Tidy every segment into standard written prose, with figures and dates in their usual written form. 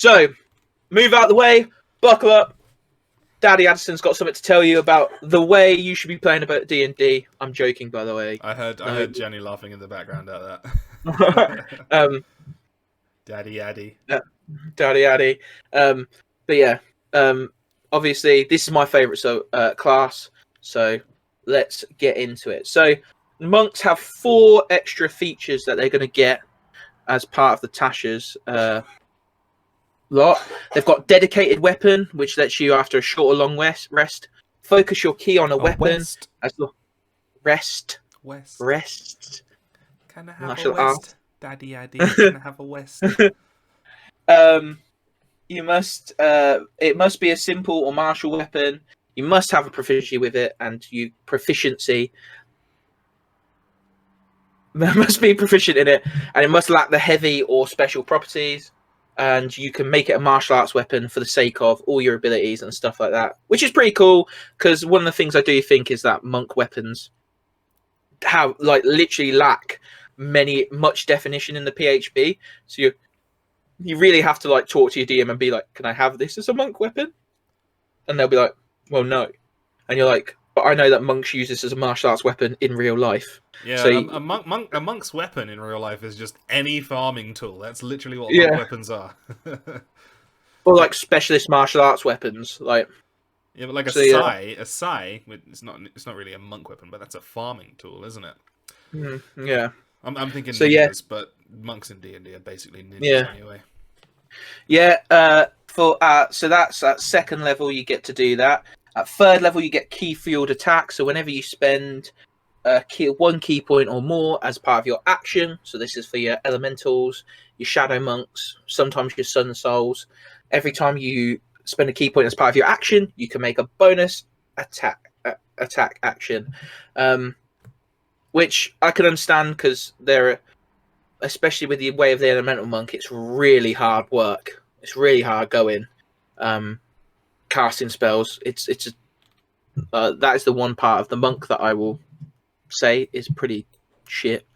So, move out the way, buckle up. Daddy Adderson's got something to tell you about the way you should be playing about D&D. I'm joking, by the way. I heard Jenny laughing in the background at that. Daddy Addy. Daddy Addy. But yeah, obviously this is my favourite class, so let's get into it. So monks have 4 extra features that they're going to get as part of the Tasha's lot. They've got dedicated weapon, which lets you, after a short or long rest, focus your key on a weapon as the rest. Can I have a west? Daddy Addy, can I have a west? You must. It must be a simple or martial weapon. You must have a proficiency with it, and must be proficient in it, and it must lack the heavy or special properties. And you can make it a martial arts weapon for the sake of all your abilities and stuff like that, which is pretty cool. Because one of the things I do think is that monk weapons have literally lack much definition in the PHB. So you really have to talk to your DM and be like, "Can I have this as a monk weapon?" And they'll be like, "Well, no." And you're like, "But I know that monks use this as a martial arts weapon in real life." Yeah, so a monk's weapon in real life is just any farming tool. That's literally what monk weapons are. Or specialist martial arts weapons, Yeah, but a sai, it's not really a monk weapon, but that's a farming tool, isn't it? Yeah. I'm thinking ninjas, but monks in D&D are basically ninjas anyway. Yeah, so that's at 2nd level you get to do that. At 3rd level you get key fueled attack, so whenever you spend 1 key point or more as part of your action, so this is for your elementals, your shadow monks, sometimes your sun souls, every time you spend a key point as part of your action, you can make a bonus attack action, which I can understand because especially with the way of the elemental monk, it's really hard work. It's really hard going, casting spells. That is the one part of the monk that I will say is pretty shit.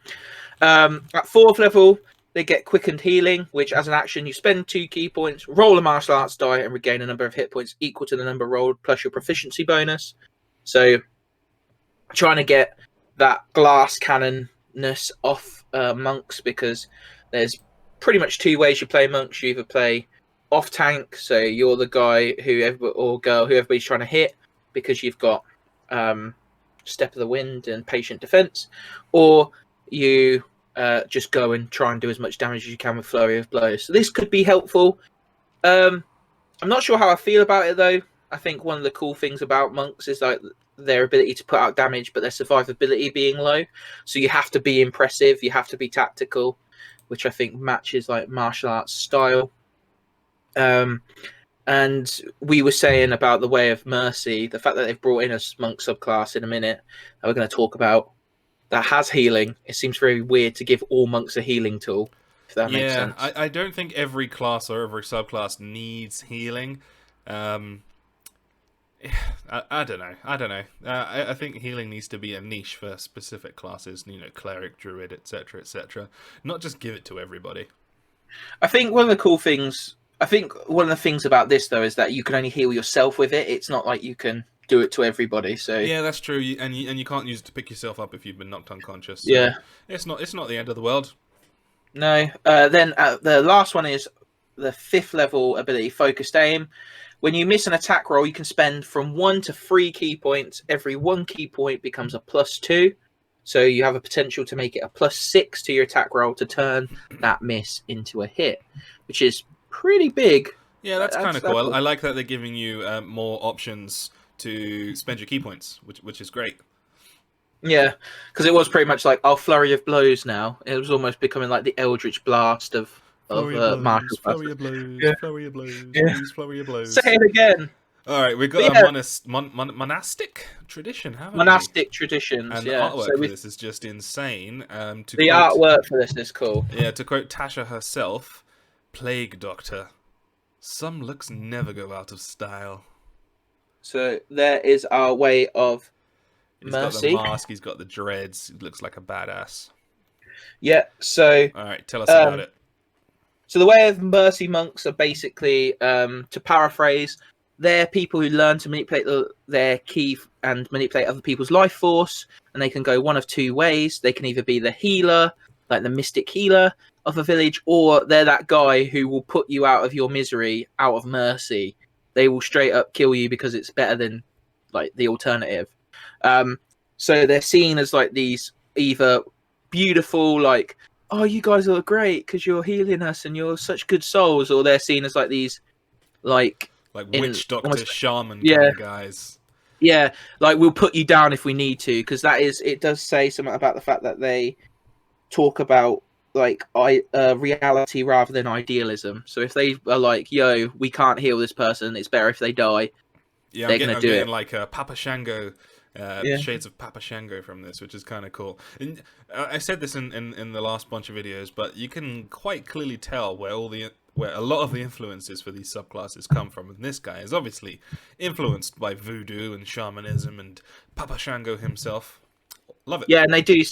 At 4th level, they get quickened healing, which as an action you spend 2 key points, roll a martial arts die, and regain a number of hit points equal to the number rolled plus your proficiency bonus. So, trying to get that glass cannonness off monks, because there's pretty much 2 ways you play monks. You either play off tank, so you're the guy or girl who everybody's trying to hit because you've got Step of the Wind and Patient Defense, or you just go and try and do as much damage as you can with Flurry of Blows. So this could be helpful. I'm not sure how I feel about it, though. I think one of the cool things about monks is their ability to put out damage, but their survivability being low. So you have to be impressive, you have to be tactical, which I think matches martial arts style. And we were saying about the Way of Mercy, the fact that they've brought in a monk subclass in a minute that we're going to talk about that has healing. It seems very weird to give all monks a healing tool, if that makes sense. I don't think every class or every subclass needs healing. I don't know. I think healing needs to be a niche for specific classes, cleric, druid, etc., etc. Not just give it to everybody. I think one of the things about this, though, is that you can only heal yourself with it. It's not like you can do it to everybody. So yeah, that's true. And you can't use it to pick yourself up if you've been knocked unconscious. So yeah, it's not the end of the world. No. Then the last one is the 5th level ability, Focused Aim. When you miss an attack roll, you can spend from 1 to 3 key points. Every 1 key point becomes a +2. So you have a potential to make it a +6 to your attack roll to turn that miss into a hit, which is pretty big. Yeah, that's kind of cool. I like that they're giving you more options to spend your key points, which is great. Yeah, because it was pretty much I'll Flurry of Blows now. It was almost becoming like the Eldritch Blast of martial Flurry of Blows, yeah. Flurry of Blows, yeah. Flurry of Blows. Say it again. All right, we've got a monastic tradition, haven't monastic traditions, and yeah. the artwork for this is just insane. Artwork for this is cool. Yeah, to quote Tasha herself, Plague Doctor. Some looks never go out of style. So there is our Way of He's Mercy. got the mask, he's got the dreads, he looks like a badass. Yeah, so... Alright, tell us about it. So the way of mercy monks are basically, to paraphrase, they're people who learn to manipulate their ki and manipulate other people's life force, and they can go one of two ways. They can either be the healer, like the mystic healer of a village, or they're that guy who will put you out of your misery out of mercy. They will straight up kill you because it's better than like the alternative. So they're seen as like these either beautiful, like, oh, you guys are great because you're healing us and you're such good souls, or they're seen as like these, like witch doctor, almost, shaman yeah, kind of guys. yeah, like we'll put you down if we need to, because it does say something about the fact that they talk about like reality rather than idealism. So if they are like, yo, we can't heal this person, it's better if they die. Yeah, They're I'm gonna do getting it. like Papa Shango, Yeah, shades of Papa Shango from this, which is kind of cool. And I said this in the last bunch of videos, but you can quite clearly tell where a lot of the influences for these subclasses come from. And this guy is obviously influenced by voodoo and shamanism and Papa Shango himself. Love it. yeah, and they do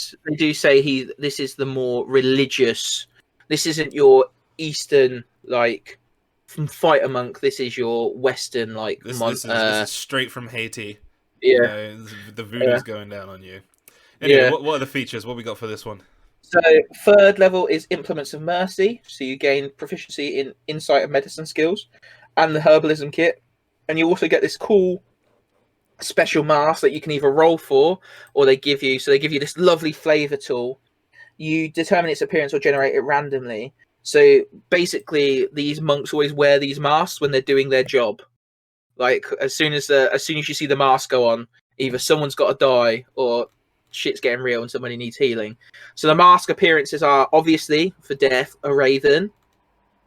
say this is the more religious. This isn't your Eastern like from fighter monk. This is your Western like This is straight from Haiti. You yeah, know, the voodoo's going down on you. Anyway, yeah. what are the features? What we got for this one? So third level is Implements of Mercy. So you gain proficiency in Insight and Medicine skills, and the Herbalism kit, and you also get this cool special mask that you can either roll for, or they give you. So they give you this lovely flavor tool. You determine its appearance or generate it randomly. So basically, these monks always wear these masks when they're doing their job. Like as soon as you see the mask go on, either someone's got to die or shit's getting real and somebody needs healing. So the mask appearances are obviously for death a raven.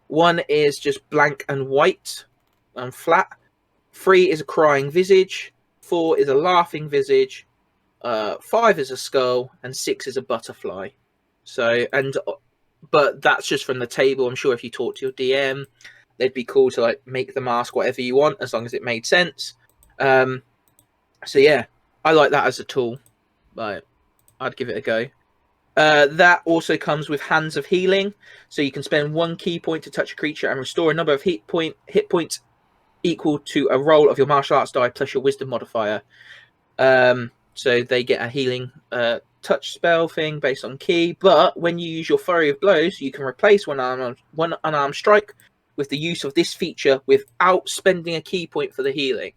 One is just blank and white and flat. 3 is a crying visage. 4 is a laughing visage. 5 is a skull, and 6 is a butterfly. So but that's just from the table. I'm sure if you talk to your DM, they'd be cool to like make the mask whatever you want as long as it made sense. So yeah, I like that as a tool. Like, I'd give it a go. That also comes with Hands of Healing, so you can spend 1 key point to touch a creature and restore a number of hit points equal to a roll of your martial arts die plus your wisdom modifier. So they get a healing touch spell thing based on key, but when you use your Flurry of Blows, you can replace one unarmed strike with the use of this feature without spending a key point for the healing.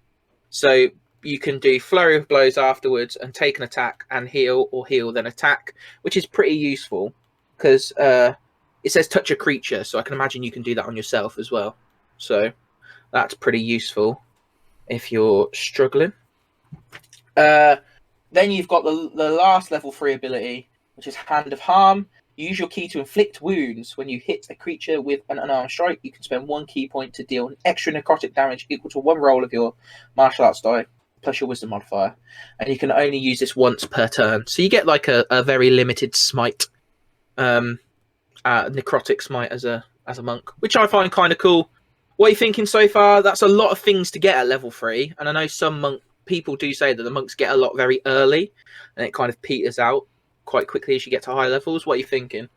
So you can do Flurry of Blows afterwards and take an attack and heal, or heal then attack, which is pretty useful because it says touch a creature, so I can imagine you can do that on yourself as well. So that's pretty useful if you're struggling. Then you've got the last level 3 ability, which is Hand of Harm. You use your key to inflict wounds. When you hit a creature with an unarmed strike, you can spend 1 key point to deal extra necrotic damage equal to 1 roll of your martial arts die plus your wisdom modifier. And you can only use this once per turn. So you get like a very limited smite, necrotic smite as a monk, which I find kind of cool. What are you thinking so far? That's a lot of things to get at level 3, and I know some people do say that the monks get a lot very early, and it kind of peters out quite quickly as you get to high levels. What are you thinking?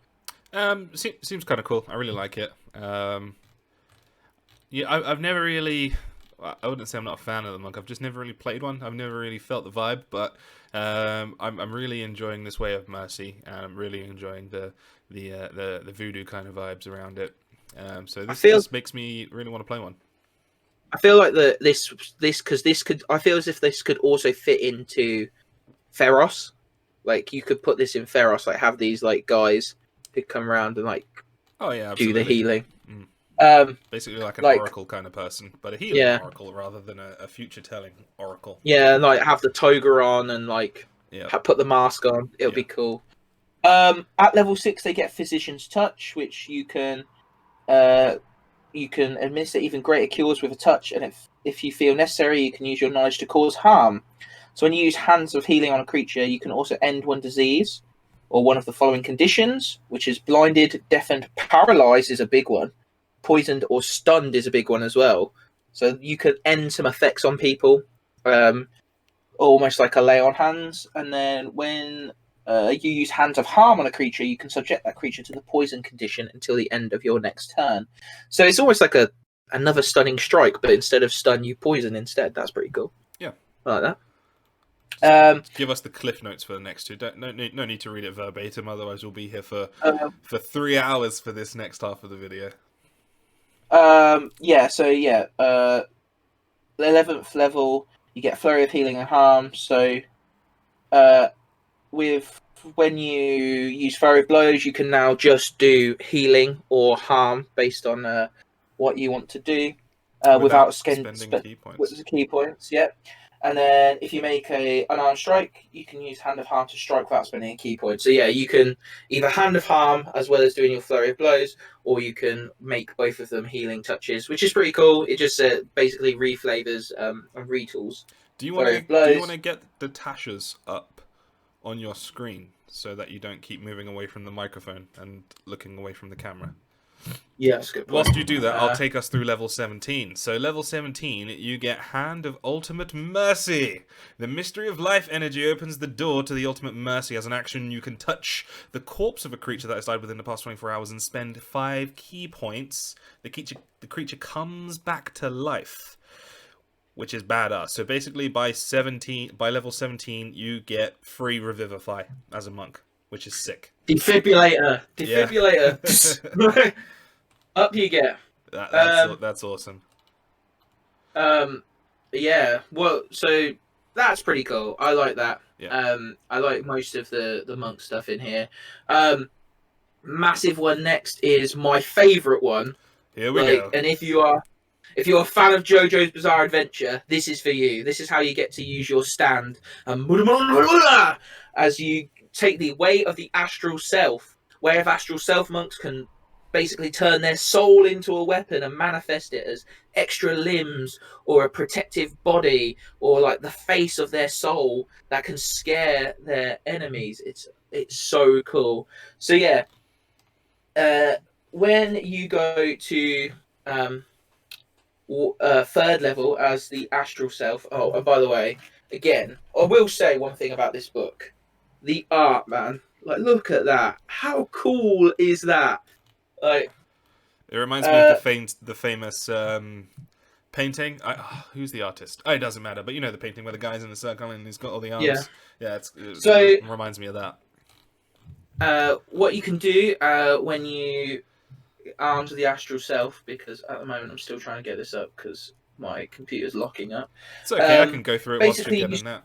Seems kind of cool. I really like it. Yeah, I've never really. I wouldn't say I'm not a fan of the monk. I've just never really played one. I've never really felt the vibe, but I'm really enjoying this way of mercy, and I'm really enjoying the voodoo kind of vibes around it. So this makes me really want to play one. I feel like this could. I feel as if this could also fit into Feros. Like you could put this in Feros. Like have these like guys who come around and like do the healing. Basically like an oracle kind of person, but a healing oracle rather than a future telling oracle. Yeah, like have the toga on and like put the mask on. It'll be cool. At level 6, they get Physician's Touch, which you can administer even greater cures with a touch, and if you feel necessary, you can use your knowledge to cause harm. So when you use Hands of Healing on a creature, you can also end one disease or one of the following conditions, which is blinded, deafened, paralyzed is a big one, poisoned or stunned is a big one as well. So you could end some effects on people, almost like a lay on hands. And then when you use Hands of Harm on a creature, you can subject that creature to the poison condition until the end of your next turn. So it's almost like another stunning strike, but instead of stun, you poison instead. That's pretty cool. Yeah, I like that. Give us the cliff notes for the next two. No need to read it verbatim, otherwise we'll be here for 3 hours for this next half of the video. Yeah, so yeah, 11th level, you get Flurry of Healing and Harm. So, when you use Flurry of Blows, you can now just do healing or harm based on what you want to do without spending key points. With the key points, yeah. And then if you make a unarmed strike, you can use Hand of Harm to strike without spending a key point. So yeah, you can either Hand of Harm as well as doing your Flurry of Blows, or you can make both of them healing touches, which is pretty cool. It just basically reflavors and retools. Do you want to get the Tashas up on your screen so that you don't keep moving away from the microphone and looking away from the camera? Yeah, that's a good point. Whilst you do that, I'll take us through level 17. So level 17, you get Hand of Ultimate Mercy. The Mystery of Life energy opens the door to the Ultimate Mercy. As an action, you can touch the corpse of a creature that has died within the past 24 hours and spend 5 key points. The creature comes back to life, which is badass. So basically, by level 17, you get free Revivify as a monk, which is sick. Defibrillator. Yeah. Up you get. That's awesome. Yeah. Well, so that's pretty cool. I like that. Yeah. I like most of the monk stuff in here. Massive one next is my favorite one. Here we go. And if you're a fan of JoJo's Bizarre Adventure, this is for you. This is how you get to use your stand as you take the way of the astral self. Way of astral self monks can basically turn their soul into a weapon and manifest it as extra limbs or a protective body or like the face of their soul that can scare their enemies. It's so cool. So yeah, when you go to third level as the astral self. Oh, and by the way, again, I will say one thing about this book: the art, man. Like, look at that! How cool is that? Like, it reminds me of the famous painting. Who's the artist? Oh, it doesn't matter. But you know the painting where the guy's in the circle and he's got all the arms. Yeah. It reminds me of that. What you can do when you arms of the astral self, because at the moment I'm still trying to get this up because my computer's locking up. It's okay. I can go through it whilst you're getting that.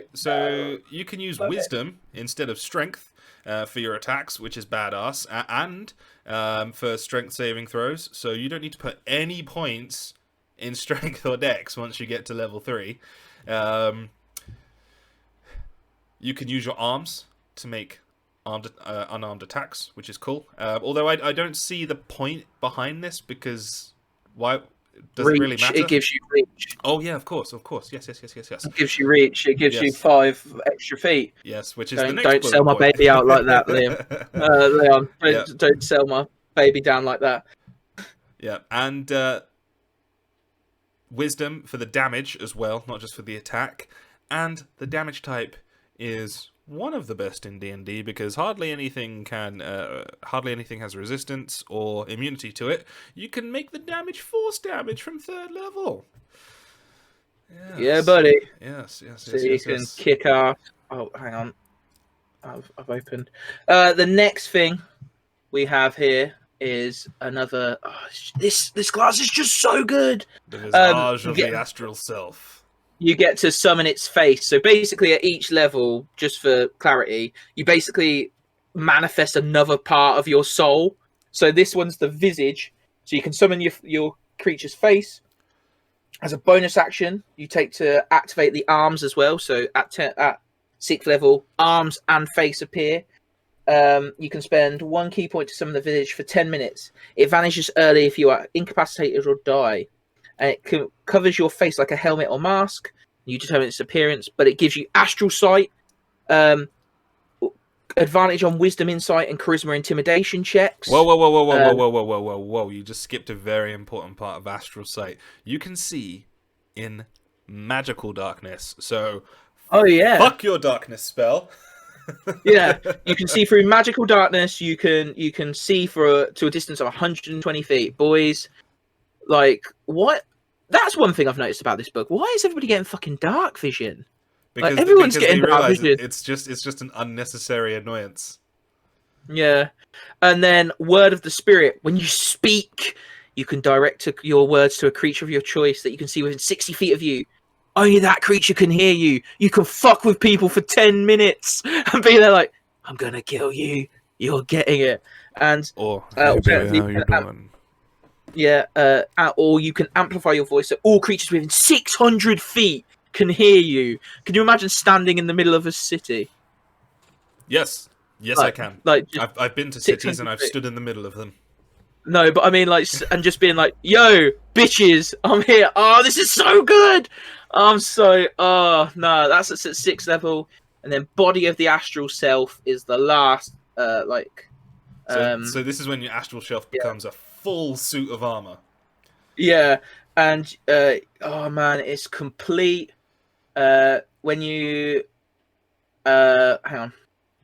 So you can use wisdom instead of strength for your attacks, which is badass, and for strength saving throws. So you don't need to put any points in strength or dex once you get to level 3. You can use your arms to make unarmed attacks, which is cool. Although I don't see the point behind this, because why does it really matter? It gives you reach. Oh yeah, of course. Yes. It gives you reach. It gives you 5 extra feet. Yes, which is the next don't sell my baby out like that, Liam. Leon, don't sell my baby down like that. Yeah, and wisdom for the damage as well, not just for the attack. And the damage type is one of the best in D&D, because hardly anything has resistance or immunity to it. You can make the damage force damage from 3rd level. Yes. Yeah, buddy. Yes. So you can kick off. Oh, hang on. I've opened. The next thing we have here is another. Oh, this class is just so good. The visage of the astral self. You get to summon its face. So basically, at each level, just for clarity, you basically manifest another part of your soul. So this one's the visage. So you can summon your creature's face. As a bonus action, you take to activate the arms as well. So at 6th level, arms and face appear. You can spend 1 key point to summon the visage for 10 minutes. It vanishes early if you are incapacitated or die. And it covers your face like a helmet or mask. You determine its appearance, but it gives you Astral Sight, advantage on Wisdom, Insight, and Charisma Intimidation checks. Whoa. You just skipped a very important part of Astral Sight. You can see in magical darkness. So Oh yeah. Fuck your darkness spell. Yeah, you can see through magical darkness. You can see to a distance of 120 feet, boys. Like what? That's one thing I've noticed about this book. Why is everybody getting fucking dark vision? Like everyone's because getting they dark realize vision. it's just an unnecessary annoyance. Yeah, and then word of the spirit. When you speak, you can direct your words to a creature of your choice that you can see within 60 feet of you. Only that creature can hear you. You can fuck with people for 10 minutes and be there like, I'm gonna kill you. You're getting it. And Or hey baby, how you doing? or you can amplify your voice so all creatures within 600 feet can hear you. Can you imagine standing in the middle of a city? Yes, yes, Like, I can. like just I've been to cities 600 and I've feet. stood in the middle of them. No, but I mean, like, and just being like, "Yo, bitches, I'm here." Oh, this is so good. I'm so. Oh no, that's at 6th level, and then body of the astral self is the last. So this is when your astral self Yeah, becomes a full suit of armor. yeah, and oh man, it's complete. When you hang on,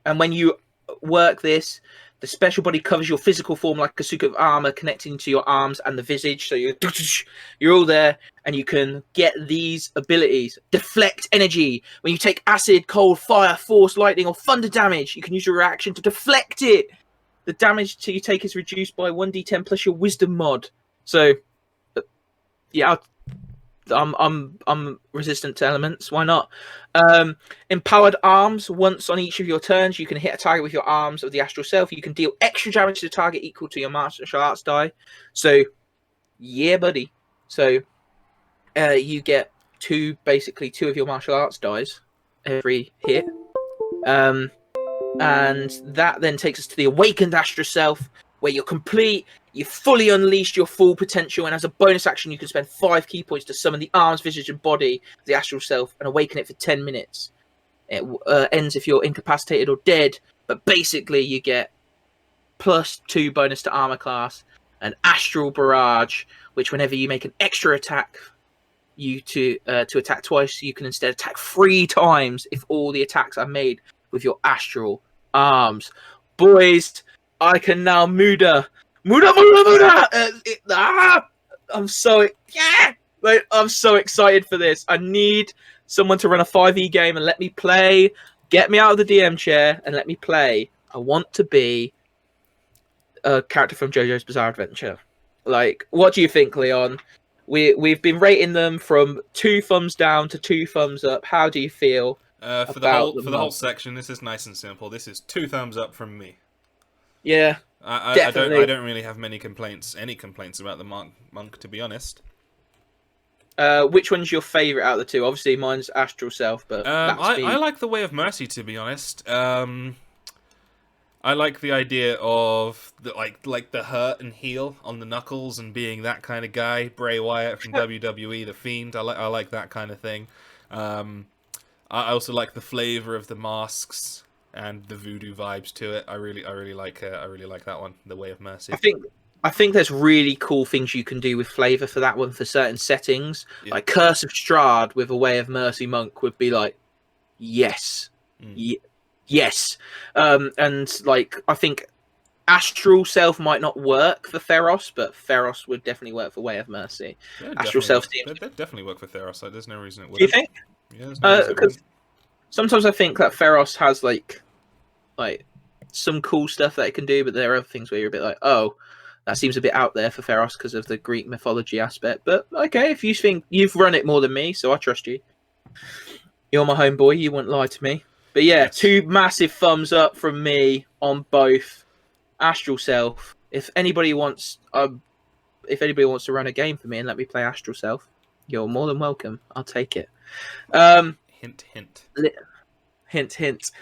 and when you work this, the special body covers your physical form like a suit of armor, connecting to your arms and the visage. So you're all there, and you can get these abilities: deflect energy. When you take acid, cold, fire, force, lightning, or thunder damage, you can use your reaction to deflect it. The damage you take is reduced by 1d10 plus your wisdom mod. So, yeah, I'm resistant to elements. Why not? Empowered arms. Once on each of your turns, you can hit a target with your arms of the astral self. You can deal extra damage to the target equal to your martial arts die. So, yeah, buddy. So, you get basically two of your martial arts dies every hit. And that then takes us to the awakened astral self, where you're complete. You've fully unleashed your full potential, and as a bonus action, you can spend 5 key points to summon the arms, visage, and body of the astral self and awaken it for 10 minutes. It ends if you're incapacitated or dead, but basically you get +2 bonus to armor class, an astral barrage, which whenever you make an extra attack, to attack twice, you can instead attack 3 times if all the attacks are made with your astral arms. Boys, I can now Muda. I'm so I'm so excited for this. I need someone to run a 5e game and let me play. Get me out of the DM chair and let me play. I want to be a character from JoJo's Bizarre Adventure. Like, what do you think, Leon? We've been rating them from 2 thumbs down to 2 thumbs up. How do you feel? For the whole section, this is nice and simple. This is 2 thumbs up from me. Yeah, definitely. I don't really have any complaints about the monk, to be honest. Which one's your favourite out of the 2? Obviously, mine's Astral Self, but I like the Way of Mercy, to be honest. I like the idea of like the hurt and heal on the knuckles and being that kind of guy. Bray Wyatt from WWE, the Fiend. I like that kind of thing. I also like the flavor of the masks and the voodoo vibes to it. I really like that one, the Way of Mercy. I think there's really cool things you can do with flavor for that one for certain settings. Yeah. Like Curse of Strahd with a Way of Mercy monk would be like, yes, yes. And like I think Astral Self might not work for Theros, but Theros would definitely work for Way of Mercy. Yeah, Astral Self seems that definitely work for Theros. Like, there's no reason it would. Do you think? Yeah, there's no reason it wouldn't. Sometimes I think that Theros has like some cool stuff that it can do, but there are other things where you're a bit like, oh, that seems a bit out there for Theros because of the Greek mythology aspect. But okay, if you think you've run it more than me, so I trust you. You're my homeboy. You wouldn't lie to me. But yeah, yes. 2 massive thumbs up from me on both. Astral Self. If anybody wants to run a game for me and let me play Astral Self, you're more than welcome. I'll take it. Hint, hint. Hint, hint.